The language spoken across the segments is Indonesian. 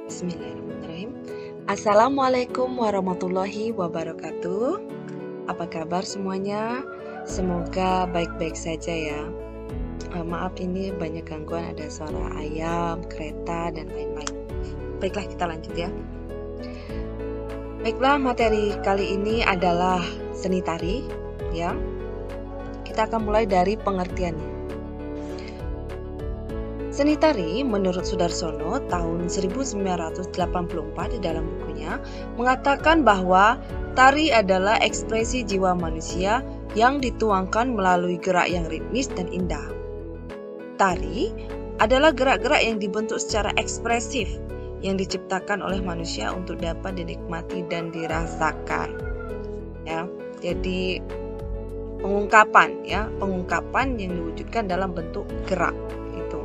Bismillahirrahmanirrahim. Assalamualaikum warahmatullahi wabarakatuh. Apa kabar semuanya? Semoga baik-baik saja ya. Maaf ini banyak gangguan, ada suara ayam, kereta, dan lain-lain. Baiklah, kita lanjut ya. Baiklah, materi kali ini adalah seni tari ya. Kita akan mulai dari pengertiannya. Seni tari menurut Sudarsono tahun 1984 di dalam bukunya mengatakan bahwa tari adalah ekspresi jiwa manusia yang dituangkan melalui gerak yang ritmis dan indah. Tari adalah gerak-gerak yang dibentuk secara ekspresif yang diciptakan oleh manusia untuk dapat dinikmati dan dirasakan. Ya, jadi pengungkapan yang diwujudkan dalam bentuk gerak itu.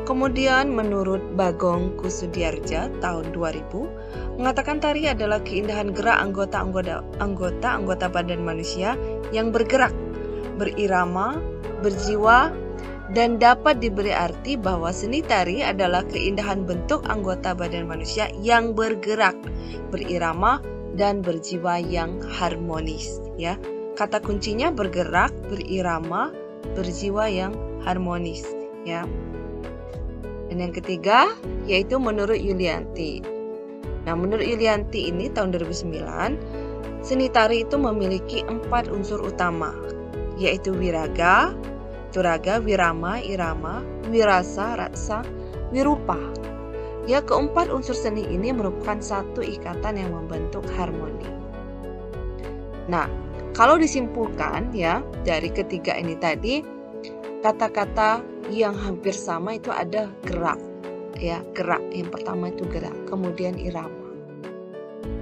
Kemudian menurut Bagong Kussudiardja tahun 2000 mengatakan tari adalah keindahan gerak anggota badan manusia yang bergerak, berirama, berjiwa, dan dapat diberi arti bahwa seni tari adalah keindahan bentuk anggota badan manusia yang bergerak, berirama, dan berjiwa yang harmonis ya. Kata kuncinya bergerak, berirama, berjiwa yang harmonis ya. Dan yang ketiga yaitu menurut Yulianti. Nah, menurut Yulianti ini tahun 2009, seni tari itu memiliki 4 unsur utama, yaitu wiraga, turaga, wirama, irama, wirasa, ratsa, wirupa. Ya, keempat unsur seni ini merupakan satu ikatan yang membentuk harmoni. Nah, kalau disimpulkan ya dari ketiga ini tadi, kata-kata yang hampir sama itu ada gerak ya, gerak yang pertama itu gerak, kemudian irama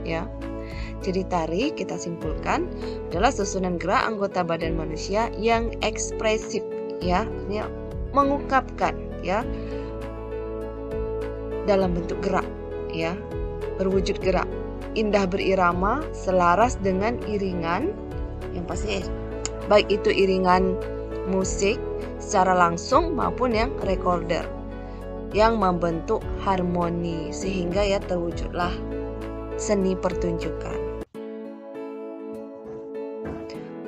ya. Jadi tari kita simpulkan adalah susunan gerak anggota badan manusia yang ekspresif ya, ini mengungkapkan ya dalam bentuk gerak ya, berwujud gerak, indah, berirama, selaras dengan iringan yang pasti baik itu iringan musik secara langsung maupun yang recorder yang membentuk harmoni sehingga ya terwujudlah seni pertunjukan.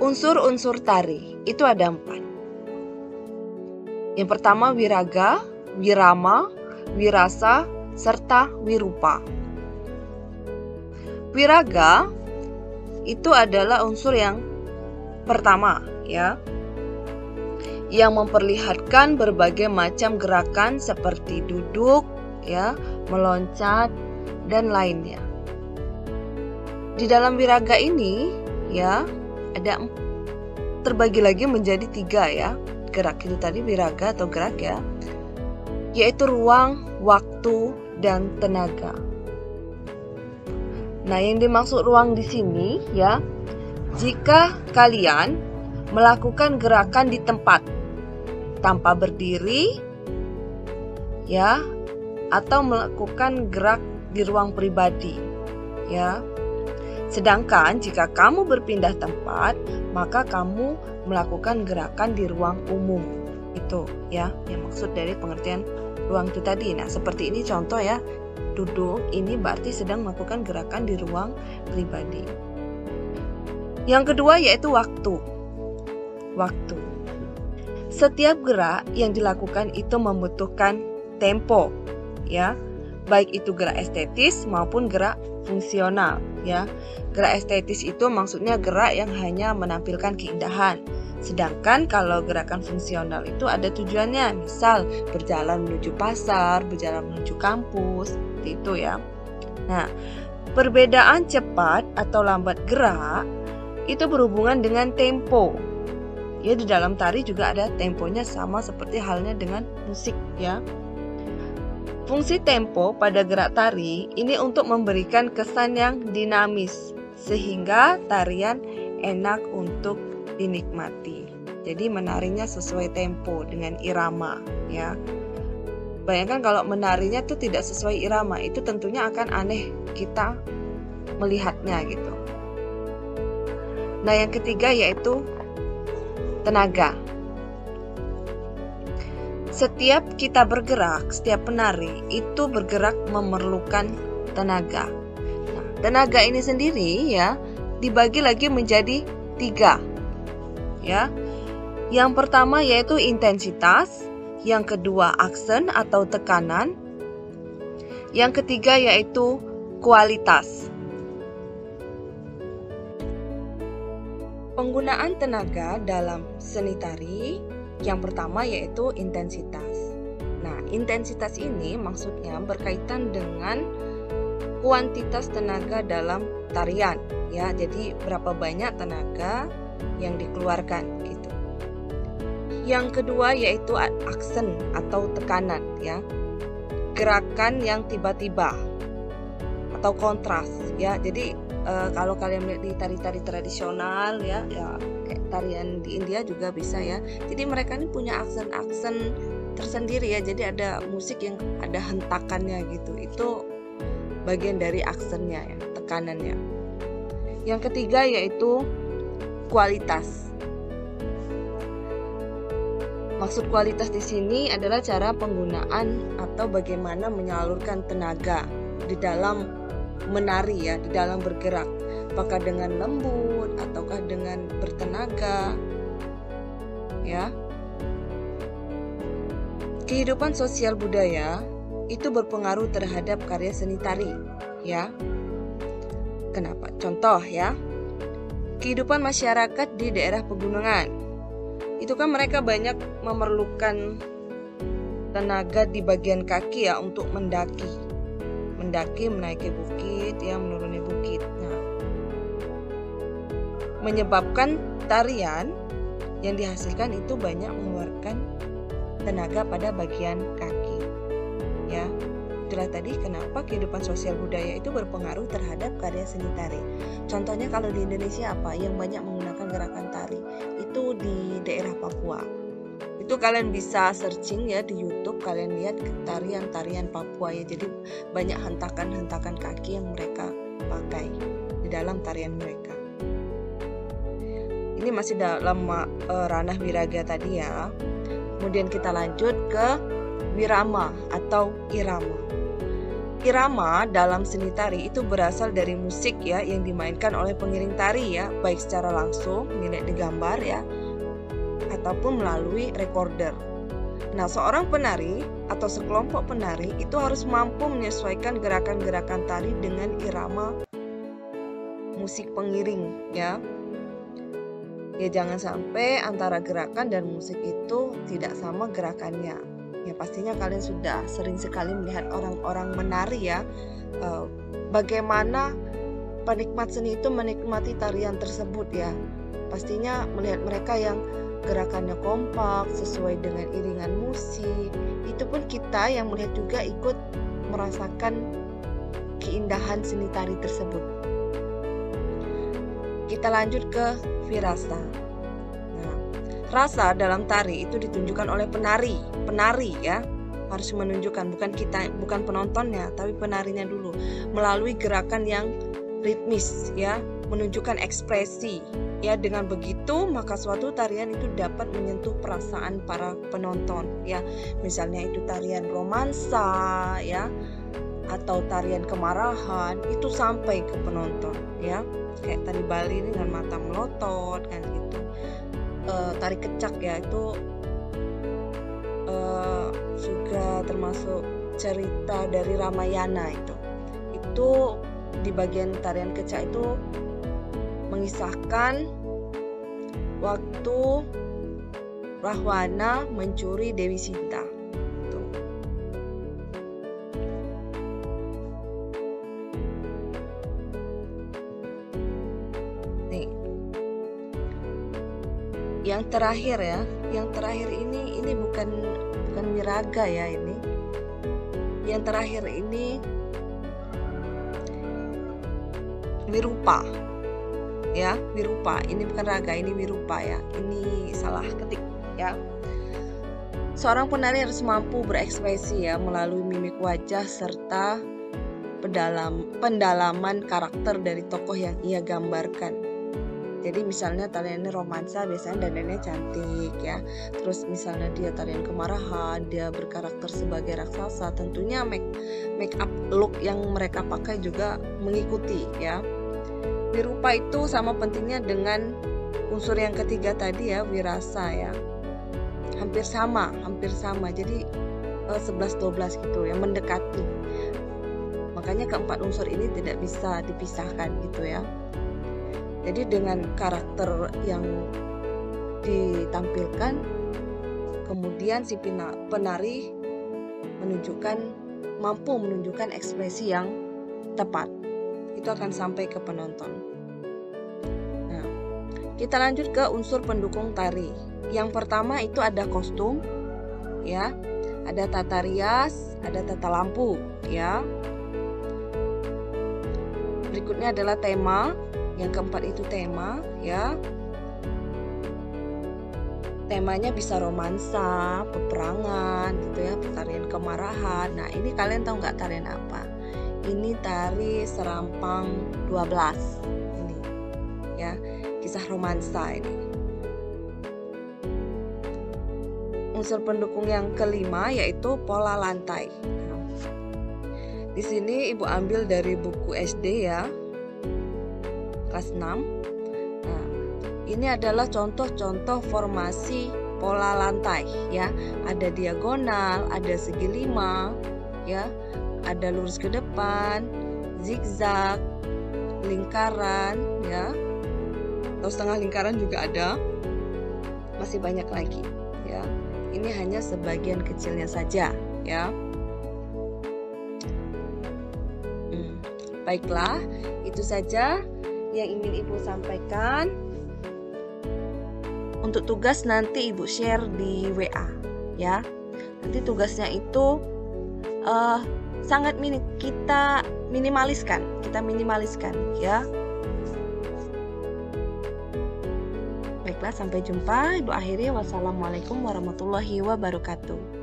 Unsur-unsur tari itu ada 4. Yang pertama wiraga, wirama, wirasa, serta wirupa. Wiraga itu adalah unsur yang pertama ya, yang memperlihatkan berbagai macam gerakan seperti duduk, ya, meloncat, dan lainnya. Di dalam wiraga ini, ya, ada terbagi lagi menjadi 3 ya, gerak itu tadi wiraga atau gerak ya, yaitu ruang, waktu, dan tenaga. Nah, yang dimaksud ruang di sini ya, jika kalian melakukan gerakan di tempat tanpa berdiri ya, atau melakukan gerak di ruang pribadi ya. Sedangkan jika kamu berpindah tempat, maka kamu melakukan gerakan di ruang umum. Itu ya yang maksud dari pengertian ruang itu tadi. Nah, seperti ini contoh ya, duduk ini berarti sedang melakukan gerakan di ruang pribadi. Yang kedua yaitu waktu. Setiap gerak yang dilakukan itu membutuhkan tempo ya, baik itu gerak estetis maupun gerak fungsional ya. Gerak estetis itu maksudnya gerak yang hanya menampilkan keindahan, sedangkan kalau gerakan fungsional itu ada tujuannya, misal berjalan menuju pasar, berjalan menuju kampus, seperti itu ya. Nah, perbedaan cepat atau lambat gerak itu berhubungan dengan tempo. Ya, di dalam tari juga ada temponya sama seperti halnya dengan musik ya. Fungsi tempo pada gerak tari ini untuk memberikan kesan yang dinamis sehingga tarian enak untuk dinikmati. Jadi menarinya sesuai tempo dengan irama ya. Bayangkan kalau menarinya itu tidak sesuai irama, itu tentunya akan aneh kita melihatnya gitu. Nah, yang ketiga yaitu tenaga. setiap kita bergerak, setiap penari itu bergerak memerlukan tenaga. Nah, tenaga ini sendiri ya dibagi lagi menjadi 3. Ya. Yang pertama yaitu intensitas, yang kedua aksen atau tekanan, yang ketiga yaitu kualitas. Penggunaan tenaga dalam seni tari yang pertama yaitu intensitas. Nah, intensitas ini maksudnya berkaitan dengan kuantitas tenaga dalam tarian, ya. Jadi berapa banyak tenaga yang dikeluarkan gitu. Yang kedua yaitu aksen atau tekanan, ya. Gerakan yang tiba-tiba atau kontras, ya. Jadi kalau kalian melihat di tari-tari tradisional ya kayak tarian di India juga bisa ya. Jadi mereka ini punya aksen-aksen tersendiri ya. Jadi ada musik yang ada hentakannya gitu. Itu bagian dari aksennya ya, tekanannya. Yang ketiga yaitu kualitas. Maksud kualitas di sini adalah cara penggunaan atau bagaimana menyalurkan tenaga di dalam menari ya, di dalam bergerak, apakah dengan lembut ataukah dengan bertenaga ya. Kehidupan sosial budaya itu berpengaruh terhadap karya seni tari ya. Kenapa? Contoh ya, kehidupan masyarakat di daerah pegunungan itu kan mereka banyak memerlukan tenaga di bagian kaki ya untuk mendaki, menaiki bukit, ya, menuruni bukit. Nah, menyebabkan tarian yang dihasilkan itu banyak mengeluarkan tenaga pada bagian kaki. Ya, itulah tadi kenapa kehidupan sosial budaya itu berpengaruh terhadap karya seni tari. Contohnya kalau di Indonesia apa yang banyak menggunakan gerakan tari itu di daerah Papua. Itu kalian bisa searching ya di YouTube, kalian lihat tarian-tarian Papua ya. Jadi banyak hentakan-hentakan kaki yang mereka pakai di dalam tarian mereka. Ini masih dalam ranah wiraga tadi ya. Kemudian kita lanjut ke wirama atau irama. Irama dalam seni tari itu berasal dari musik ya yang dimainkan oleh pengiring tari ya, baik secara langsung milik digambar ya, ataupun melalui recorder. Nah, seorang penari atau sekelompok penari itu harus mampu menyesuaikan gerakan-gerakan tari dengan irama musik pengiring ya. Ya jangan sampai antara gerakan dan musik itu tidak sama gerakannya. Ya pastinya kalian sudah sering sekali melihat orang-orang menari ya. Bagaimana penikmat seni itu menikmati tarian tersebut ya. Pastinya melihat mereka yang gerakannya kompak sesuai dengan iringan musik. Itu pun kita yang melihat juga ikut merasakan keindahan seni tari tersebut. Kita lanjut ke virasa. Nah, rasa dalam tari itu ditunjukkan oleh penari ya. Harus menunjukkan, bukan penontonnya, tapi penarinya dulu melalui gerakan yang ritmis ya, menunjukkan ekspresi. Ya, dengan begitu maka suatu tarian itu dapat menyentuh perasaan para penonton ya. Misalnya itu tarian romansa ya, atau tarian kemarahan itu sampai ke penonton ya. Kayak tari Bali ini dengan mata melotot kan gitu. Tari kecak ya itu juga termasuk cerita dari Ramayana itu di bagian tarian kecak itu mengisahkan waktu Rahwana mencuri Dewi Sinta. Tuh. Nih. Yang terakhir ya, ini bukan wiraga ya ini. Yang terakhir ini wirupa. Ya, wirupa. Ini bukan raga, ini wirupa ya. Ini salah ketik ya. Seorang penari harus mampu berekspresi ya melalui mimik wajah serta pendalaman karakter dari tokoh yang ia gambarkan. Jadi misalnya tarian ini romansa, biasanya dandannya cantik ya. Terus misalnya dia tarian kemarahan, dia berkarakter sebagai raksasa, tentunya make up look yang mereka pakai juga mengikuti ya. Di rupa itu sama pentingnya dengan unsur yang ketiga tadi ya, wirasa ya. Hampir sama. Jadi 11-12 gitu ya, mendekati. Makanya keempat unsur ini tidak bisa dipisahkan gitu ya. Jadi dengan karakter yang ditampilkan, kemudian si penari mampu menunjukkan ekspresi yang tepat. Itu akan sampai ke penonton. Nah, kita lanjut ke unsur pendukung tari. Yang pertama itu ada kostum, ya, ada tata rias, ada tata lampu, ya. Berikutnya adalah tema. Yang keempat itu tema, ya. Temanya bisa romansa, peperangan, gitu ya, tarian kemarahan. Nah, ini kalian tahu nggak tarian apa? Ini tari Serampang 12. Ini, ya, kisah romansa ini. Unsur pendukung yang kelima yaitu pola lantai. Nah, di sini Ibu ambil dari buku SD ya. Kelas 6. Nah, ini adalah contoh-contoh formasi pola lantai ya. Ada diagonal, ada segi 5 ya, ada lurus ke depan, zigzag, lingkaran ya. Atau setengah lingkaran juga ada. Masih banyak lagi ya. Ini hanya sebagian kecilnya saja ya. Baiklah, itu saja yang ingin Ibu sampaikan. Untuk tugas nanti Ibu share di WA ya. Nanti tugasnya itu sangat kita minimaliskan ya. Baiklah, sampai jumpa. Ibu akhiri, wassalamualaikum warahmatullahi wabarakatuh.